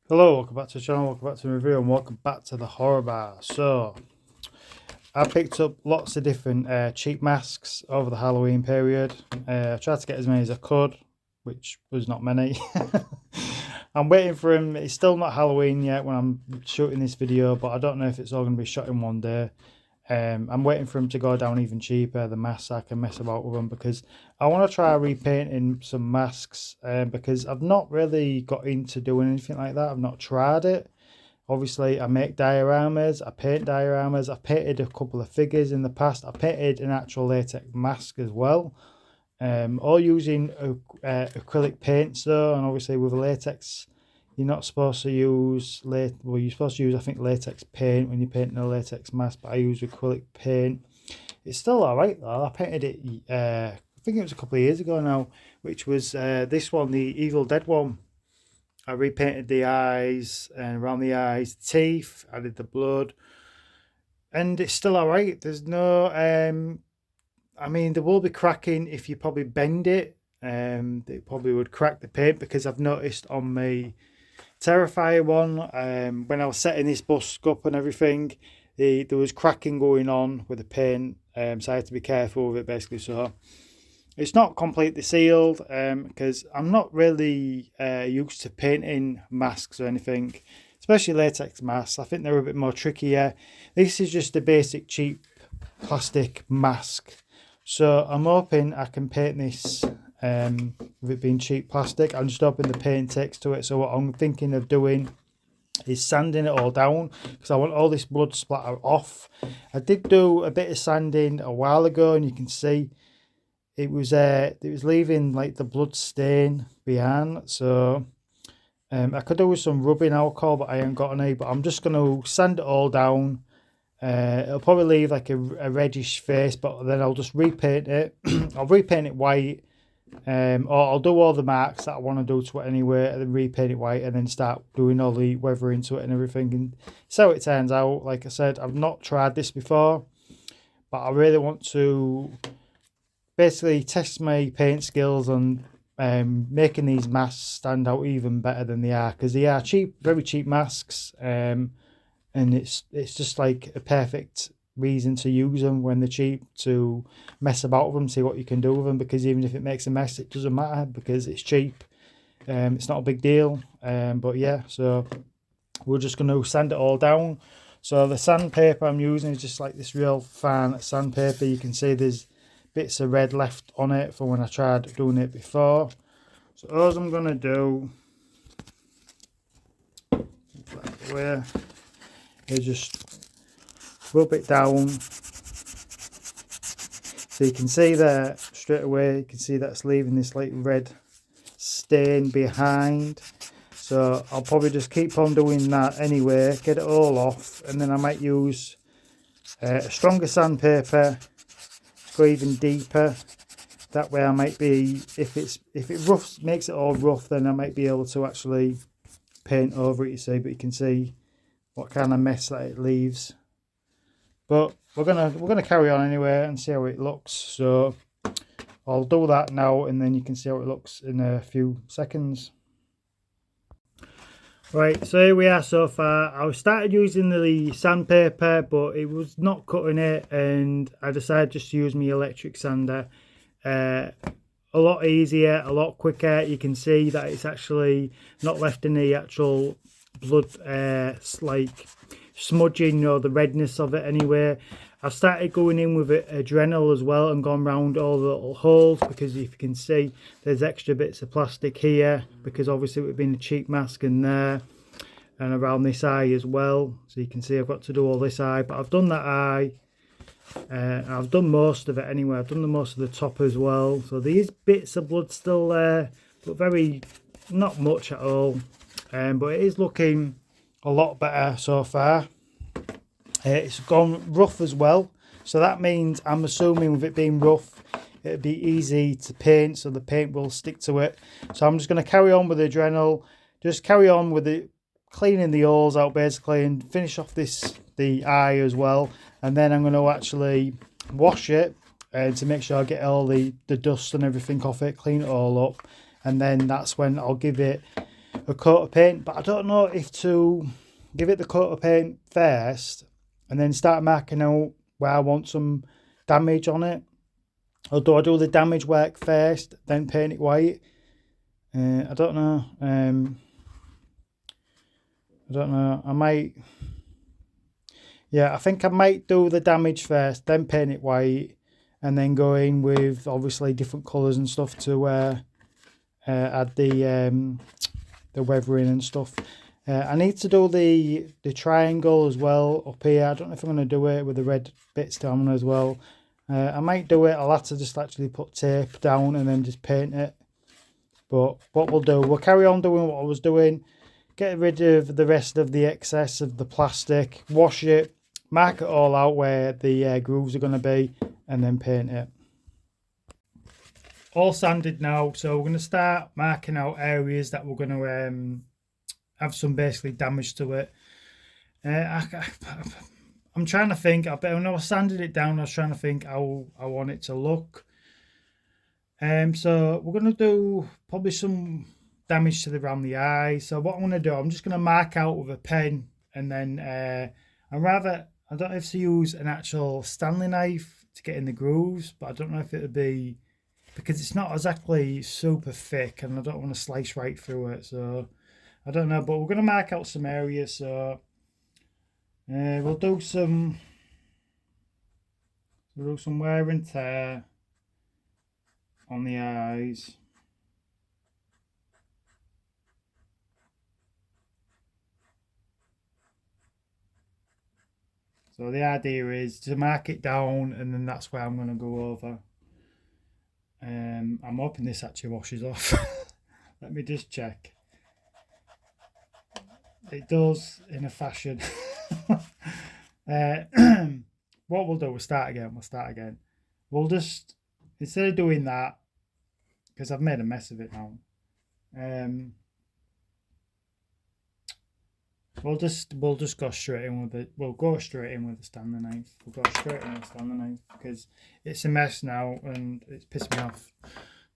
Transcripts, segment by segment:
Hello, welcome back to the channel, welcome back to the review, and welcome back to the horror bar. So, I picked up lots of different cheap masks over the Halloween period. I tried to get as many as I could, which was not many. I'm waiting for him. It's still not Halloween yet when I'm shooting this video, but I don't know if it's all going to be shot in one day. I'm waiting for him to go down even cheaper, the masks. I can mess about with them because I want to try repainting some masks because I've not really got into doing anything like that. I've not tried it. Obviously, I make dioramas, I paint dioramas, I've painted a couple of figures in the past. I painted an actual latex mask as well, all using acrylic paints though, and obviously with latex you're not supposed to use well, you're supposed to use, I think, latex paint when you're painting a latex mask, but I use acrylic paint. It's still all right though. I painted it, I think it was a couple of years ago now, which was this one, the Evil Dead one. I repainted the eyes and around the eyes, teeth, added the blood, and it's still all right. There's no, I mean, there will be cracking if you probably bend it. It probably would crack the paint because I've noticed on my Terrifier one, when I was setting this busk up and everything, there was cracking going on with the paint, so I had to be careful with it basically. So it's not completely sealed because I'm not really used to painting masks or anything, especially latex masks. I think they're a bit more trickier. This is just a basic cheap plastic mask, so I'm hoping I can paint this with it being cheap plastic. I'm just hoping the paint takes to it. So what I'm thinking of doing is sanding it all down because I want all this blood splatter off. I did do a bit of sanding a while ago, and you can see it was leaving like the blood stain behind. So I could do with some rubbing alcohol, but I ain't got any. But I'm just gonna sand it all down. It'll probably leave like a reddish face, but then I'll just repaint it. I'll repaint it white, or I'll do all the marks that I want to do to it anyway, and then repaint it white, and then start doing all the weathering to it and everything, and so it turns out. Like I said, I've not tried this before, but I really want to basically test my paint skills on making these masks stand out even better than they are, because they are cheap, very cheap masks, and it's just like a perfect reason to use them when they're cheap, to mess about with them, see what you can do with them, because even if it makes a mess, it doesn't matter because it's cheap. It's not a big deal. But yeah, so we're just going to sand it all down. So the sandpaper I'm using is just like this real fine sandpaper. You can see there's bits of red left on it from when I tried doing it before. So all I'm going to do is just rub it down. So you can see there straight away, you can see that's leaving this like red stain behind. So I'll probably just keep on doing that anyway, get it all off, and then I might use a stronger sandpaper to go even deeper. That way I might be, if it makes it all rough, then I might be able to actually paint over it, you see. But you can see what kind of mess that it leaves. But we're gonna carry on anyway and see how it looks. So I'll do that now, and then you can see how it looks in a few seconds. Right, so here we are so far. I started using the sandpaper, but it was not cutting it, and I decided just to use my electric sander. A lot easier, a lot quicker. You can see that it's actually not left any actual blood like smudging or the redness of it anyway. I've started going in with a Dremel as well and gone round all the little holes, because if you can see there's extra bits of plastic here, because obviously it would have been a cheap mask in there, and around this eye as well. So you can see I've got to do all this eye, but I've done that eye. I've done most of it anyway. I've done the most of the top as well. So these bits of blood still there, but very, not much at all. But it is looking a lot better so far. It's gone rough as well, so that means, I'm assuming with it being rough, it'll be easy to paint, so the paint will stick to it. So I'm just going to carry on with the Dremel, just carry on with it, cleaning the holes out basically, and finish off the eye as well. And then I'm going to actually wash it to make sure I get all the dust and everything off it, clean it all up, and then that's when I'll give it a coat of paint, but I don't know if to give it the coat of paint first and then start marking out where I want some damage on it, or do I do the damage work first then paint it white? I don't know. I don't know. I might. Yeah, I think I might do the damage first, then paint it white, and then go in with obviously different colours and stuff to add the weathering and stuff. I need to do the triangle as well up here. I don't know if I'm going to do it with the red bits down as well. I might do it. I'll have to just actually put tape down and then just paint it. But what we'll do, we'll carry on doing what I was doing. Get rid of the rest of the excess of the plastic. Wash it. Mark it all out where the grooves are going to be. And then paint it. All sanded now. So we're going to start marking out areas that we're going to have some basically damage to it. I'm trying to think. When I was sanding it down, I was trying to think how I want it to look. So we're going to do probably some damage to around the eye. So what I'm going to do, I'm just going to mark out with a pen, and then I don't have to use an actual Stanley knife to get in the grooves, but I don't know if it would be, because it's not exactly super thick and I don't want to slice right through it. So I don't know, but we're going to mark out some areas. So we'll do some wear and tear on the eyes. So the idea is to mark it down, and then that's where I'm going to go over. I'm hoping this actually washes off. Let me just check. It does in a fashion. What we'll do, we'll start again. We'll just, instead of doing that, because I've made a mess of it now, we'll just go straight in with it. We'll go straight in with the Stanley knife. Because it's a mess now and it's pissed me off.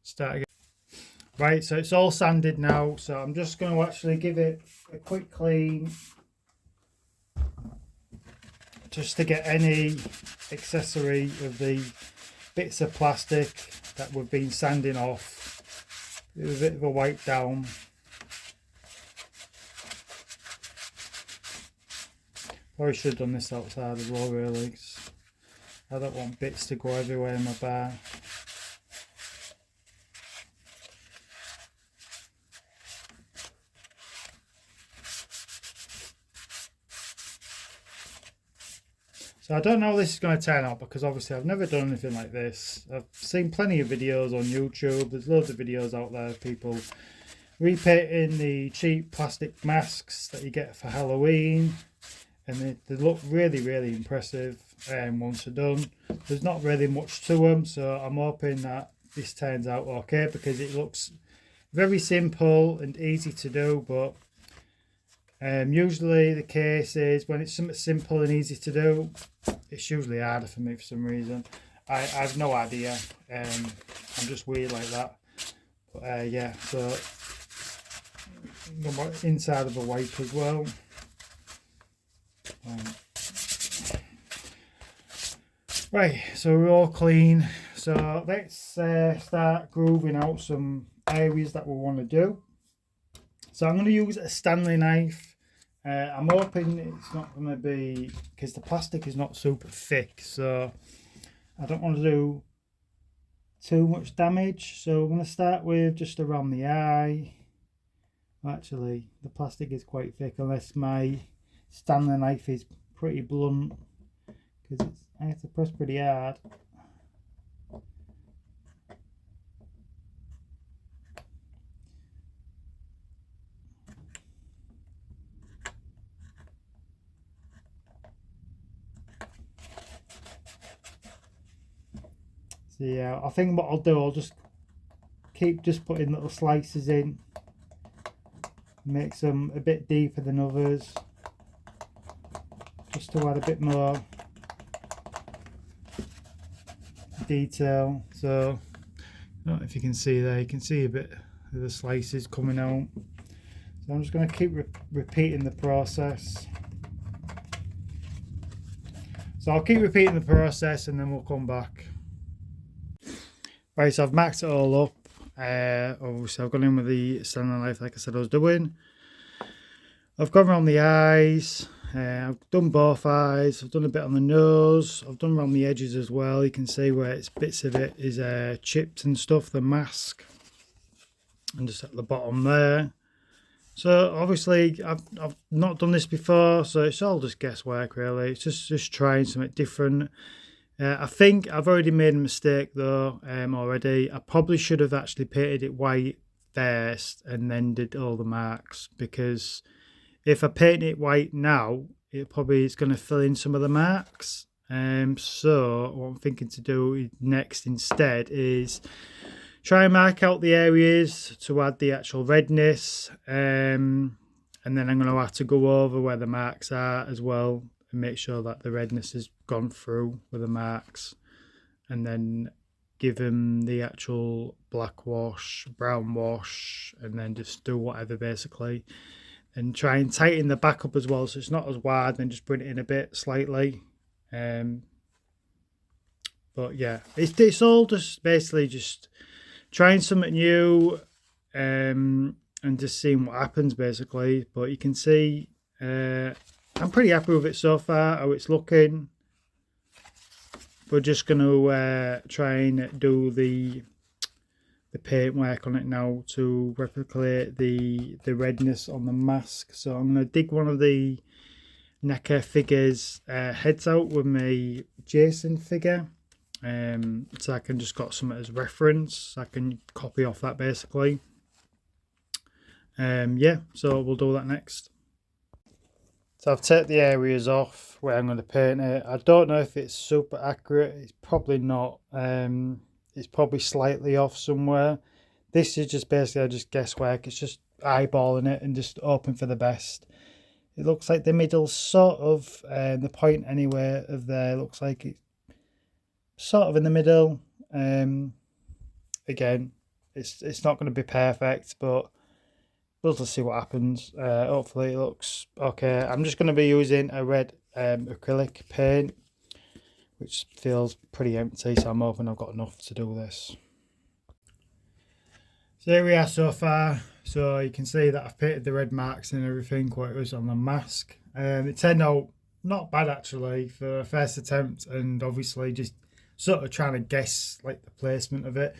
Start again. Right, so it's all sanded now. So I'm just going to actually give it a quick clean, just to get any accessory of the bits of plastic that we've been sanding off. Do a bit of a wipe down. Probably should have done this outside as well, really. I don't want bits to go everywhere in my bar. So I don't know how this is going to turn out, because obviously I've never done anything like this. I've seen plenty of videos on YouTube. There's loads of videos out there of people repainting the cheap plastic masks that you get for Halloween. And they look really, really impressive once they're done. There's not really much to them, so I'm hoping that this turns out okay, because it looks very simple and easy to do. But usually the case is when it's something simple and easy to do, it's usually harder for me for some reason. I have no idea. I'm just weird like that. But yeah, so the inside of a wipe as well. Right, so we're all clean. So let's start grooving out some areas that we want to do. So I'm going to use a Stanley knife. I'm hoping it's not going to be, because the plastic is not super thick, so I don't want to do too much damage. So I'm going to start with just around the eye. Actually, the plastic is quite thick, unless my Stanley knife is pretty blunt, because I have to press pretty hard. So yeah, I think what I'll do, I'll just keep putting little slices in, make some a bit deeper than others, just to add a bit more detail. So I don't know if you can see there, you can see a bit of the slices coming out. So I'm just going to keep repeating the process. So I'll keep repeating the process and then we'll come back. Right, so I've maxed it all up. Obviously I've gone in with the standard knife like I said I was doing. I've gone around the eyes. I've done both eyes. I've done a bit on the nose. I've done around the edges as well. You can see where it's bits of it is chipped and stuff, the mask. And just at the bottom there. So obviously I've not done this before, so it's all just guesswork really. It's just trying something different. I think I've already made a mistake though already. I probably should have actually painted it white first and then did all the marks, because if I paint it white now, it's going to fill in some of the marks. So what I'm thinking to do next instead is try and mark out the areas to add the actual redness, and then I'm going to have to go over where the marks are as well and make sure that the redness has gone through with the marks, and then give them the actual black wash, brown wash, and then just do whatever basically, and try and tighten the back up as well so it's not as wide, and just bring it in a bit slightly. But yeah, it's all just basically just trying something new, and just seeing what happens basically. But you can see I'm pretty happy with it so far, how it's looking. We're just going to try and do the paint work on it now to replicate the redness on the mask. So I'm going to dig one of the NECA figures heads out with my Jason figure, so I can just got some as reference. I can copy off that basically. Yeah, so we'll do that next. So I've taken the areas off where I'm going to paint it. I don't know if it's super accurate. It's probably not. It's probably slightly off somewhere. This is just basically just guesswork. It's just eyeballing it and just hoping for the best. It looks like the middle sort of, the point anywhere of there looks like it's sort of in the middle. Again, it's not going to be perfect, but we'll just see what happens. Hopefully it looks okay. I'm just going to be using a red acrylic paint, which feels pretty empty, so I'm hoping I've got enough to do this. So here we are so far. So you can see that I've painted the red marks and everything what it was on the mask. It turned out not bad actually for a first attempt, and obviously just sort of trying to guess like the placement of it.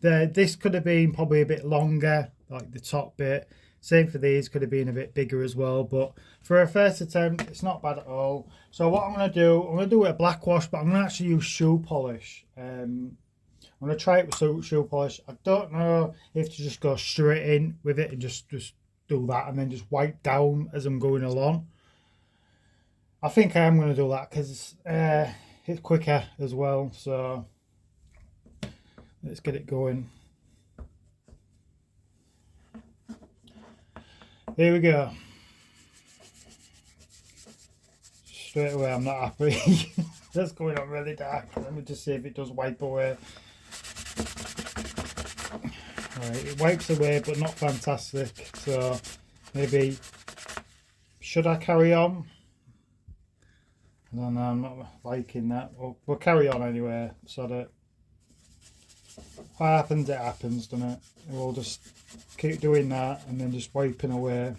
This could have been probably a bit longer, like the top bit. Same for these, could have been a bit bigger as well, but for a first attempt, it's not bad at all. So what I'm going to do, I'm going to do it a black wash, but I'm going to actually use shoe polish. I'm going to try it with shoe polish. I don't know if to just go straight in with it and just do that and then just wipe down as I'm going along. I think I am going to do that because it's quicker as well. So let's get it going. Here we go. Straight away, I'm not happy. That's going on really dark. Let me just see if it does wipe away. Right, it wipes away, but not fantastic. So maybe, should I carry on? I don't know, I'm not liking that. We'll carry on anyway, so that what happens, it happens, doesn't it? We'll just keep doing that and then just wiping away.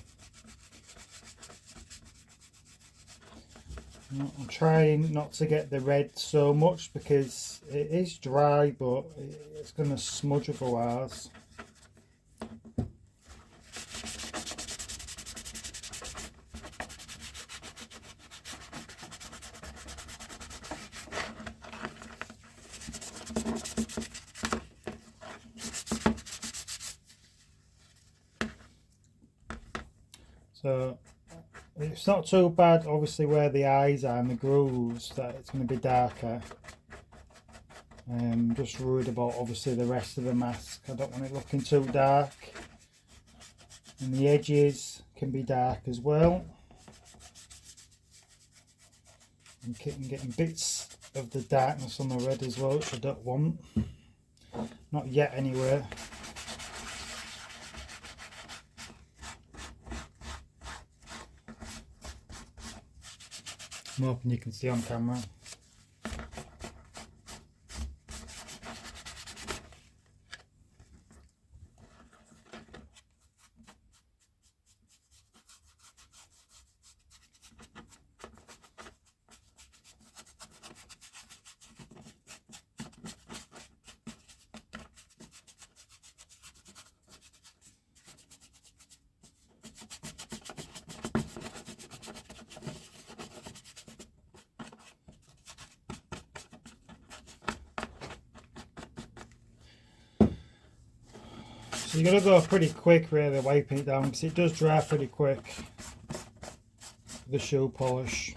I'm trying not to get the red so much because it is dry, but it's going to smudge otherwise. So it's not too bad, obviously, where the eyes are and the grooves, that it's going to be darker. I'm just worried about, obviously, the rest of the mask. I don't want it looking too dark. And the edges can be dark as well. I'm getting bits of the darkness on the red as well, which I don't want. Not yet, anyway. I'm hoping you can see on camera. So you're going to go pretty quick really wiping it down, because it does dry pretty quick, the shoe polish.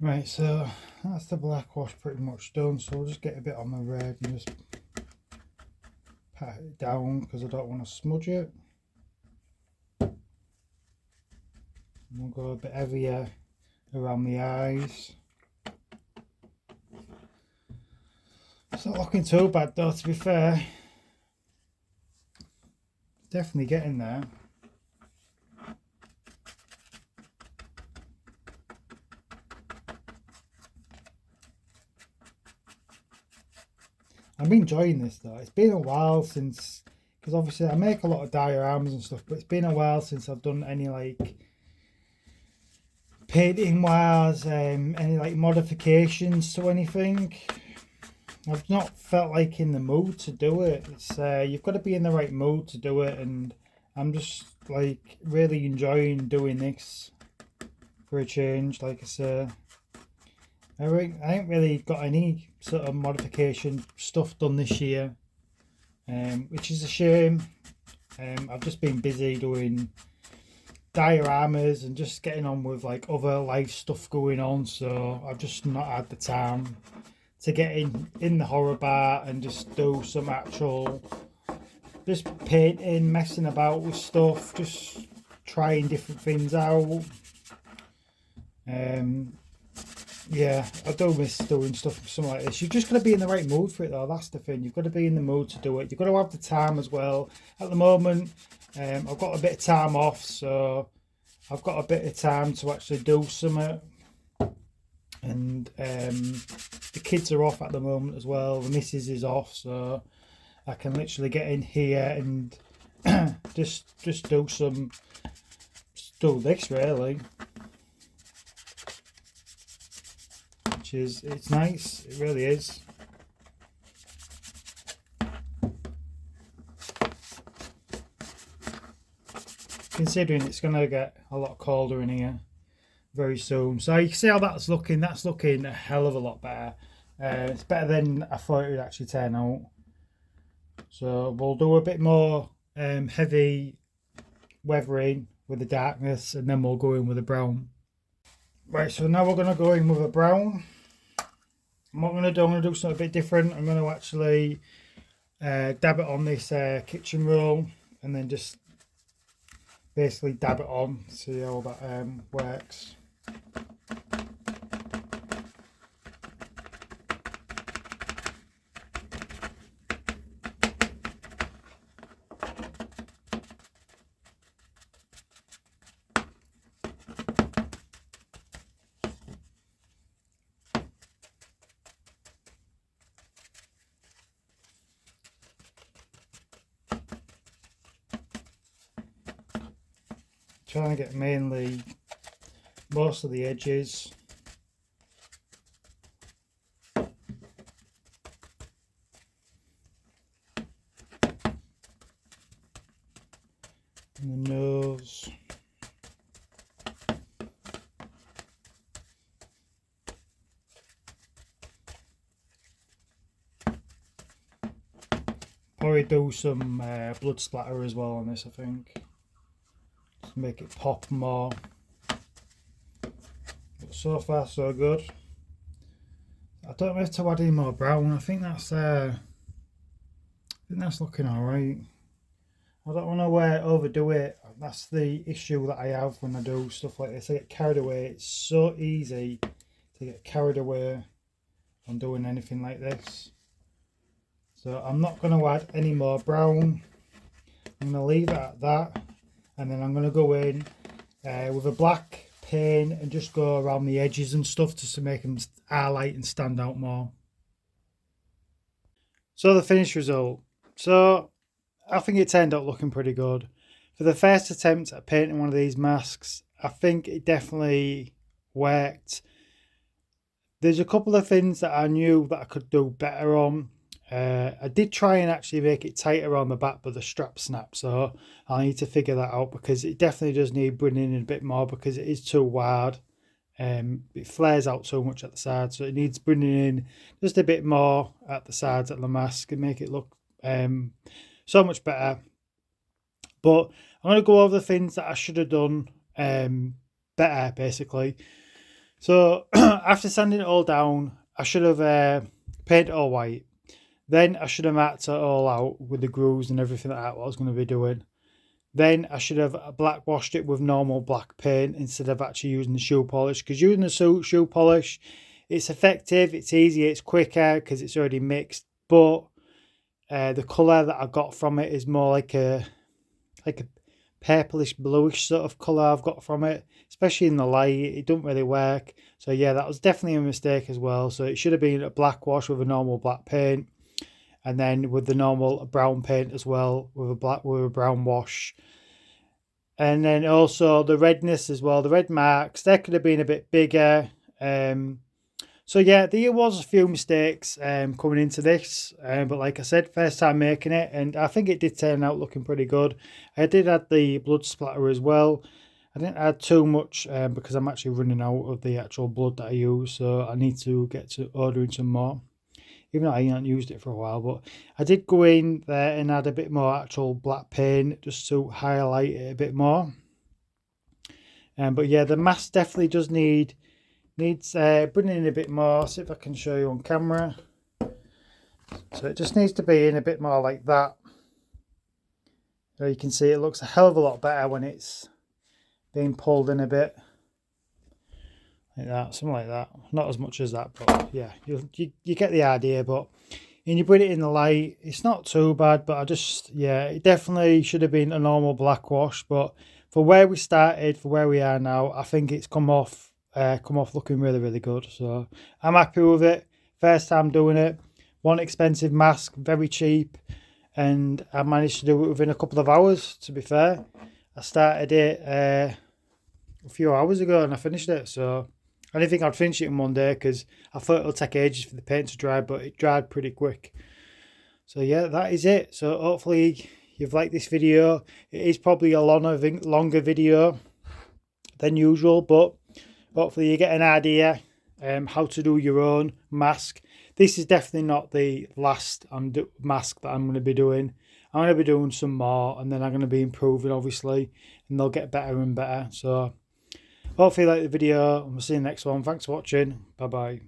Right, so that's the black wash pretty much done, so I'll just get a bit on my red and just pat it down because I don't want to smudge it. And we'll go a bit heavier around the eyes. It's not looking too bad though, to be fair. Definitely getting there. I'm enjoying this though. It's been a while since, because obviously I make a lot of dioramas and stuff, but it's been a while since I've done any like painting wise, any like modifications to anything. I've not felt like in the mood to do it. It's you've got to be in the right mood to do it, and I'm just like really enjoying doing this for a change. Like I say, I ain't really got any sort of modification stuff done this year, which is a shame. I've just been busy doing dioramas and just getting on with like other life stuff going on, so I've just not had the time to get in the horror bar and just do some actual just painting, messing about with stuff, just trying different things out. Yeah, I do miss doing stuff something like this. You've just got to be in the right mood for it though, that's the thing. You've got to be in the mood to do it. You've got to have the time as well. At the moment, I've got a bit of time off, so I've got a bit of time to actually do something. And the kids are off at the moment as well. The missus is off, so I can literally get in here and just do this really. It's nice, it really is. Considering it's going to get a lot colder in here very soon. So you can see how that's looking. That's looking a hell of a lot better. It's better than I thought it would actually turn out. So we'll do a bit more heavy weathering with the darkness, and then we'll go in with the brown. Right, so now we're going to go in with a brown. I'm going to do something a bit different. I'm going to actually dab it on this kitchen roll, and then just basically dab it on, see how that works. Trying to get mainly most of the edges. And the nose. probably do some blood splatter as well on this, I think. Just make it pop more. But so far so good. I don't have to add any more brown. I think that's looking alright. I don't want to overdo it. That's the issue that I have when I do stuff like this. I get carried away. It's so easy to get carried away on doing anything like this. So I'm not going to add any more brown. I'm going to leave it at that. And then I'm going to go in with a black paint and just go around the edges and stuff just to make them highlight and stand out more. So the finished result. So I think it turned out looking pretty good. For the first attempt at painting one of these masks, I think it definitely worked. There's a couple of things that I knew that I could do better on. I did try and actually make it tighter on the back, but the strap snapped, so I need to figure that out because it definitely does need bringing in a bit more because it is too wide. It flares out so much at the sides, so it needs bringing in just a bit more at the sides of the mask and make it look so much better. But I'm going to go over the things that I should have done better, basically. So after sanding it all down, I should have painted it all white. Then I should have marked it all out with the grooves and everything like that, what I was going to be doing. Then I should have black washed it with normal black paint instead of actually using the shoe polish. Because using the shoe polish, it's effective, it's easier, it's quicker because it's already mixed. But the colour that I got from it is more like a purplish bluish sort of colour I've got from it, especially in the light. It don't really work. So yeah, that was definitely a mistake as well. So it should have been a black wash with a normal black paint, and then with the normal brown paint as well with a brown wash. And then also the redness as well, the red marks, they could have been a bit bigger. So yeah, there was a few mistakes coming into this, but like I said, first time making it, and I think it did turn out looking pretty good. I did add the blood splatter as well. I didn't add too much because I'm actually running out of the actual blood that I use, so I need to get to ordering some more, even though I haven't used it for a while. But I did go in there and add a bit more actual black paint just to highlight it a bit more. But yeah, the mask definitely does needs bringing in a bit more. See if I can show you on camera. So it just needs to be in a bit more like that. So you can see it looks a hell of a lot better when it's being pulled in a bit like that, something like that. Not as much as that, but yeah, you get the idea. But when you put it in the light, it's not too bad. But it definitely should have been a normal black wash. But for where we started, for where we are now, I think it's come off looking really, really good. So I'm happy with it. First time doing it. One expensive mask, very cheap, and I managed to do it within a couple of hours, to be fair. I started it a few hours ago and I finished it, so I didn't think I'd finish it in one day because I thought it would take ages for the paint to dry, but it dried pretty quick. So yeah, that is it. So hopefully you've liked this video. It is probably a longer video than usual, but hopefully you get an idea how to do your own mask. This is definitely not the last mask that I'm going to be doing. I'm going to be doing some more, and then I'm going to be improving, obviously, and they'll get better and better. So hopefully you like the video, and we'll see you in the next one. Thanks for watching. Bye bye.